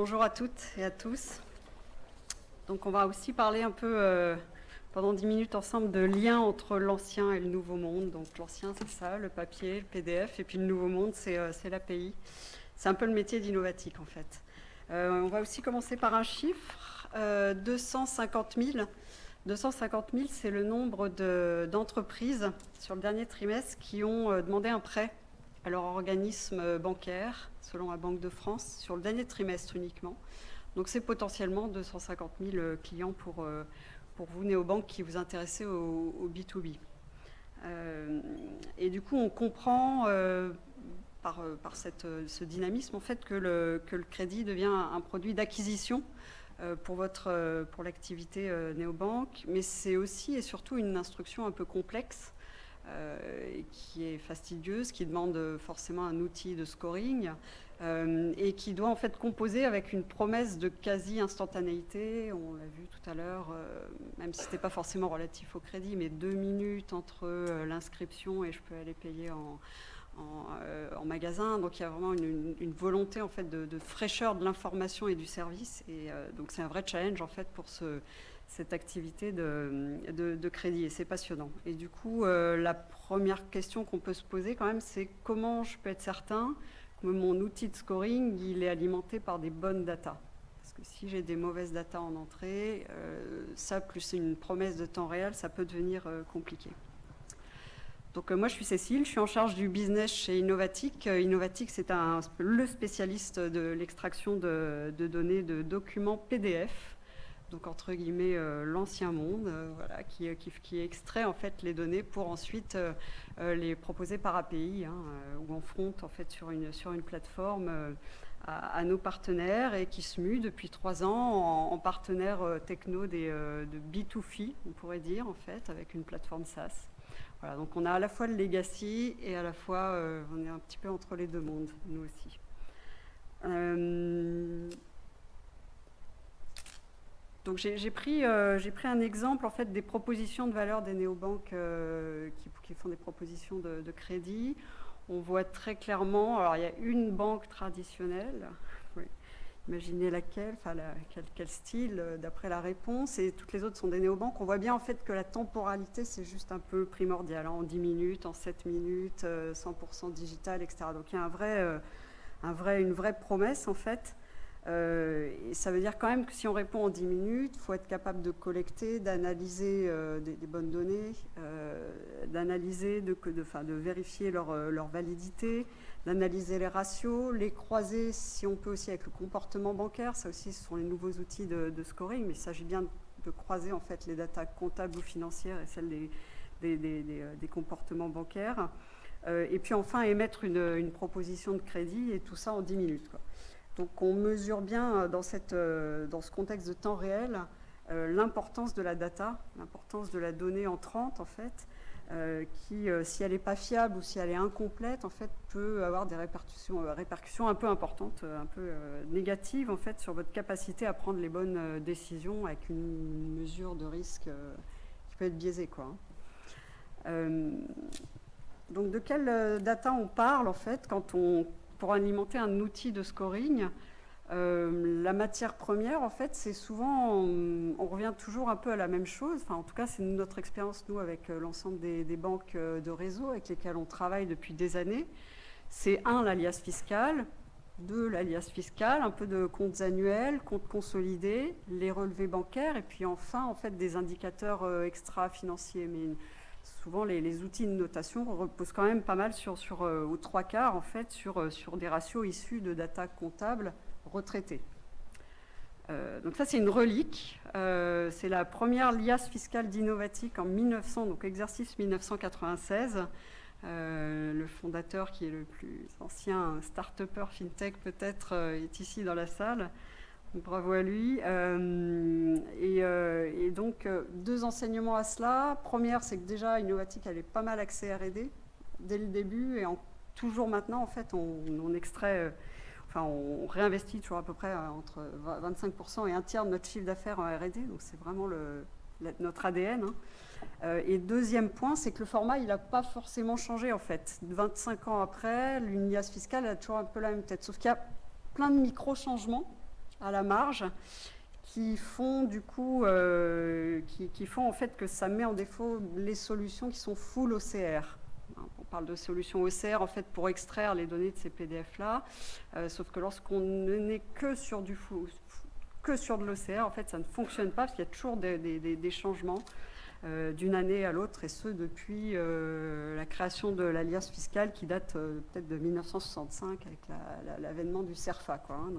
Bonjour à toutes et à tous. Donc on va aussi parler un peu pendant 10 minutes ensemble de lien entre l'ancien et le nouveau monde. Donc l'ancien c'est ça, le papier, le PDF, et puis le nouveau monde c'est l'API. C'est un peu le métier d'Innovatique en fait. On va aussi commencer par un chiffre, 250 000. 250 000 c'est le nombre d'entreprises sur le dernier trimestre qui ont demandé un prêt à leur organisme bancaire, selon la Banque de France, sur le dernier trimestre uniquement. Donc c'est potentiellement 250 000 clients pour vous, néobanques, qui vous intéressez au B2B. Et du coup, on comprend par ce dynamisme en fait, que le crédit devient un produit d'acquisition pour l'activité néobanque, mais c'est aussi et surtout une instruction un peu complexe qui est fastidieuse, qui demande forcément un outil de scoring et qui doit en fait composer avec une promesse de quasi-instantanéité. On l'a vu tout à l'heure, même si ce n'était pas forcément relatif au crédit, mais 2 minutes entre l'inscription et je peux aller payer en magasin. Donc il y a vraiment une volonté en fait de fraîcheur de l'information et du service. Et donc c'est un vrai challenge en fait pour cette activité de crédit, et c'est passionnant. Et du coup, la première question qu'on peut se poser quand même, c'est comment je peux être certain que mon outil de scoring, il est alimenté par des bonnes datas. Parce que si j'ai des mauvaises datas en entrée, ça plus une promesse de temps réel, ça peut devenir compliqué. Donc moi je suis Cécile, je suis en charge du business chez Innovatique. Innovatique c'est le spécialiste de l'extraction de données de documents PDF. Donc entre guillemets l'ancien monde, voilà, qui extrait en fait les données pour ensuite les proposer par API ou en front en fait sur une plateforme à nos partenaires, et qui se mue depuis 3 ans en partenaire techno de B2C, on pourrait dire en fait, avec une plateforme SaaS. Voilà, donc on a à la fois le legacy et à la fois on est un petit peu entre les deux mondes, nous aussi. Donc j'ai pris un exemple en fait des propositions de valeur des néobanques qui font des propositions de crédit. On voit très clairement, alors il y a une banque traditionnelle, oui, imaginez laquelle, enfin quel style d'après la réponse, et toutes les autres sont des néobanques. On voit bien en fait que la temporalité c'est juste un peu primordial, en 10 minutes, en 7 minutes, 100% digital, etc. Donc il y a une vraie promesse en fait. Et ça veut dire quand même que si on répond en 10 minutes, il faut être capable de collecter, d'analyser des bonnes données, d'analyser, de vérifier leur validité, d'analyser les ratios, les croiser si on peut aussi avec le comportement bancaire. Ça aussi, ce sont les nouveaux outils de scoring, mais il s'agit bien de croiser en fait les datas comptables ou financières et celles des comportements bancaires. Et puis enfin émettre une proposition de crédit, et tout ça en 10 minutes, quoi. Donc on mesure bien dans ce contexte de temps réel l'importance de la data, l'importance de la donnée entrante en fait, qui, si elle n'est pas fiable ou si elle est incomplète, en fait, peut avoir des répercussions un peu importantes, un peu négatives en fait, sur votre capacité à prendre les bonnes décisions avec une mesure de risque qui peut être biaisée, quoi. Donc de quelle data on parle en fait pour alimenter un outil de scoring? La matière première, en fait, c'est souvent, on revient toujours un peu à la même chose. Enfin, en tout cas, c'est notre expérience, nous, avec l'ensemble des banques de réseau avec lesquelles on travaille depuis des années. C'est 1, l'alias fiscal, 2, l'alias fiscal, un peu de comptes annuels, comptes consolidés, les relevés bancaires, et puis enfin, en fait, des indicateurs extra-financiers. Mais souvent, les outils de notation reposent quand même pas mal aux 3/4, en fait, sur des ratios issus de data comptables retraités. Donc ça, c'est une relique. C'est la première liasse fiscale d'Innovatique en 1900, donc exercice 1996. Le fondateur, qui est le plus ancien start-upper fintech peut-être, est ici dans la salle. Donc, bravo à lui. Et donc, 2 enseignements à cela. Première, c'est que déjà, Innovatique, elle est pas mal axée R&D dès le début, et toujours maintenant, en fait, on extrait... on réinvestit toujours à peu près entre 25% et un tiers de notre chiffre d'affaires en R&D, donc c'est vraiment notre ADN. Et deuxième point, c'est que le format, il n'a pas forcément changé en fait. 25 ans après, l'UNIAS fiscale a toujours un peu la même tête, sauf qu'il y a plein de micro-changements à la marge qui font du coup, qui font en fait que ça met en défaut les solutions qui sont full OCR. On parle de solutions OCR en fait pour extraire les données de ces PDF-là, sauf que lorsqu'on n'est que sur de l'OCR, en fait, ça ne fonctionne pas parce qu'il y a toujours des changements d'une année à l'autre, et ce depuis la création de l'alias fiscale qui date peut-être de 1965 avec l'avènement du CERFA, quoi, hein,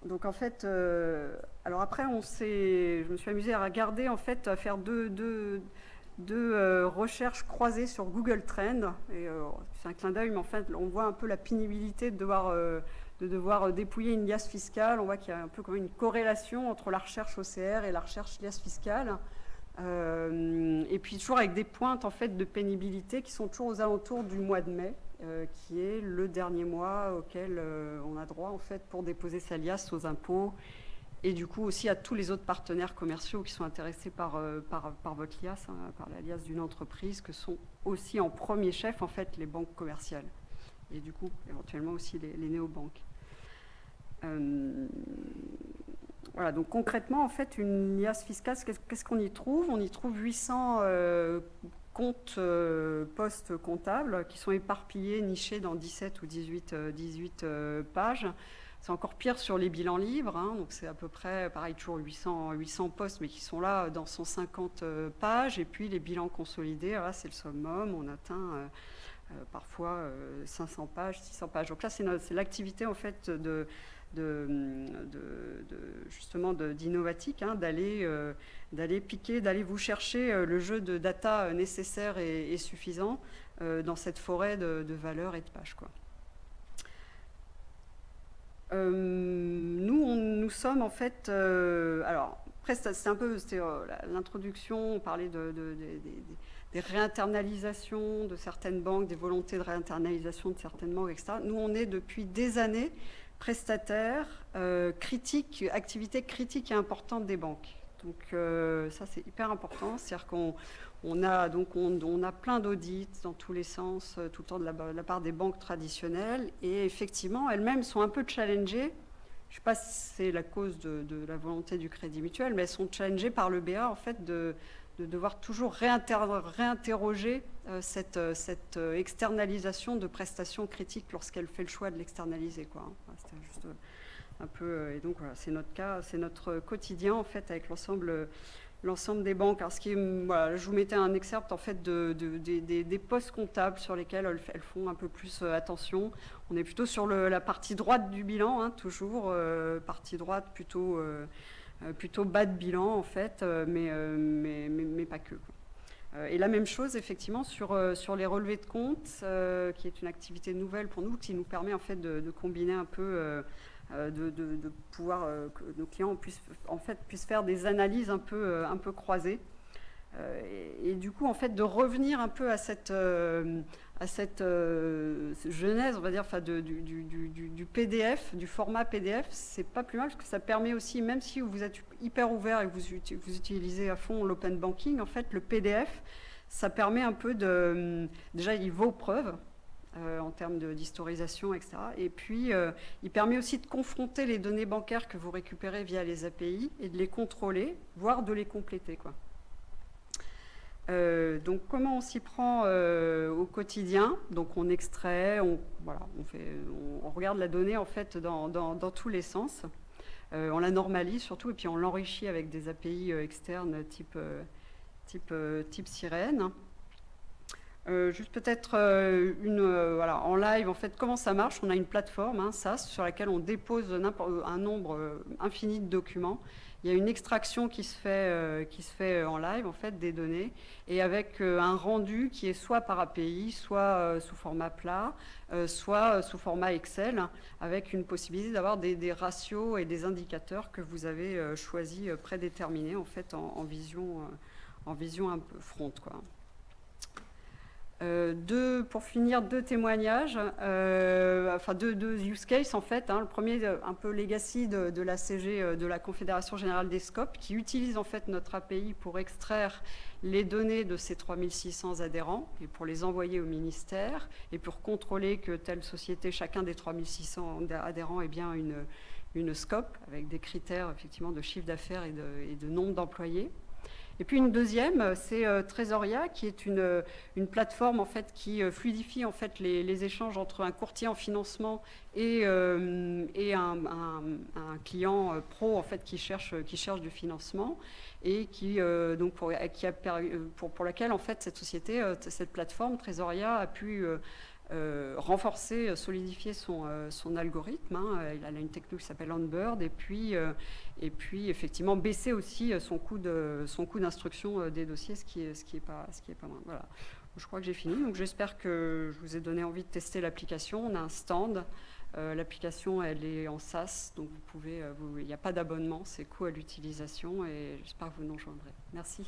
donc en fait, alors après, je me suis amusée à regarder, en fait, à faire deux recherches croisées sur Google Trends. Et c'est un clin d'œil, mais en fait, on voit un peu la pénibilité de devoir dépouiller une liasse fiscale. On voit qu'il y a un peu comme une corrélation entre la recherche OCR et la recherche liasse fiscale. Et puis toujours avec des pointes en fait de pénibilité qui sont toujours aux alentours du mois de mai, qui est le dernier mois auquel on a droit en fait pour déposer sa liasse aux impôts, et du coup aussi à tous les autres partenaires commerciaux qui sont intéressés par votre liasse, hein, par la liasse d'une entreprise, que sont aussi en premier chef en fait les banques commerciales, et du coup éventuellement aussi les néobanques. Voilà, donc concrètement, en fait, une liasse fiscale, qu'est-ce qu'on y trouve? On y trouve 800 comptes postes comptables qui sont éparpillés, nichés dans 17 ou 18 pages. C'est encore pire sur les bilans livres, hein, donc c'est à peu près, pareil, toujours 800 postes, mais qui sont là dans 150 pages. Et puis les bilans consolidés, là, c'est le summum, on atteint parfois 500 pages, 600 pages. Donc là, c'est l'activité, en fait, justement d'Innovatic, hein, d'aller piquer, d'aller vous chercher le jeu de data nécessaire et suffisant dans cette forêt de valeurs et de pages, quoi. Nous sommes en fait, alors après c'est un peu, c'était l'introduction, on parlait des réinternalisations de certaines banques, des volontés de réinternalisation de certaines banques, etc. Nous, on est depuis des années prestataires critiques, activités critiques et importantes des banques. Donc ça, c'est hyper important. C'est-à-dire qu'on a plein d'audits dans tous les sens, tout le temps de la part des banques traditionnelles. Et effectivement, elles-mêmes sont un peu challengées. Je ne sais pas si c'est la cause de la volonté du Crédit Mutuel, mais elles sont challengées par le BA, en fait, de devoir toujours réinterroger cette externalisation de prestations critiques lorsqu'elle fait le choix de l'externaliser, quoi. C'était juste un peu... Et donc, voilà, c'est notre cas, c'est notre quotidien, en fait, avec l'ensemble des banques. Alors, voilà, je vous mettais un excerpt, en fait, des postes comptables sur lesquels elles font un peu plus attention. On est plutôt sur la partie droite du bilan, hein, toujours, partie droite plutôt bas de bilan, en fait, mais pas que, quoi. Et la même chose, effectivement, sur les relevés de compte, qui est une activité nouvelle pour nous, qui nous permet, en fait, de combiner un peu... de pouvoir que nos clients puissent faire des analyses un peu croisées, et du coup en fait de revenir un peu à cette genèse, on va dire, du PDF, du format PDF. C'est pas plus mal parce que ça permet aussi, même si vous êtes hyper ouvert et que vous utilisez à fond l'open banking, en fait le PDF, ça permet un peu déjà il vaut preuve en termes d'historisation, etc. Et puis, il permet aussi de confronter les données bancaires que vous récupérez via les API et de les contrôler, voire de les compléter, quoi. Donc, comment on s'y prend au quotidien? Donc, on extrait, on regarde la donnée, en fait, dans tous les sens. On la normalise, surtout, et puis on l'enrichit avec des API externes type Sirène. Juste peut-être voilà, en live, en fait, comment ça marche? On a une plateforme, hein, SaaS, sur laquelle on dépose un nombre infini de documents. Il y a une extraction qui se fait en live, en fait, des données, et avec un rendu qui est soit par API, soit sous format plat, soit sous format Excel, avec une possibilité d'avoir des ratios et des indicateurs que vous avez choisis, prédéterminés, en fait, en vision un peu front, quoi. Pour finir, deux témoignages, enfin deux use cases en fait. Le premier, un peu legacy de l'ACG, de la Confédération Générale des Scopes, qui utilise en fait notre API pour extraire les données de ces 3600 adhérents et pour les envoyer au ministère et pour contrôler que telle société, chacun des 3600 adhérents est bien une scope avec des critères effectivement de chiffre d'affaires et de nombre d'employés. Et puis une deuxième, c'est Tresoria, qui est une plateforme en fait, qui fluidifie en fait, les échanges entre un courtier en financement et un client pro en fait, qui cherche du financement et donc pour laquelle en fait, cette société, cette plateforme Tresoria a pu renforcer, solidifier son algorithme. Elle a une technique qui s'appelle Onbird et puis effectivement baisser aussi son coût d'instruction des dossiers, ce qui est pas mal. Voilà. Je crois que j'ai fini. Donc j'espère que je vous ai donné envie de tester l'application. On a un stand. L'application, elle est en SaaS, donc vous pouvez, il n'y a pas d'abonnement, c'est coût à l'utilisation et j'espère que vous nous rejoindrez. Merci.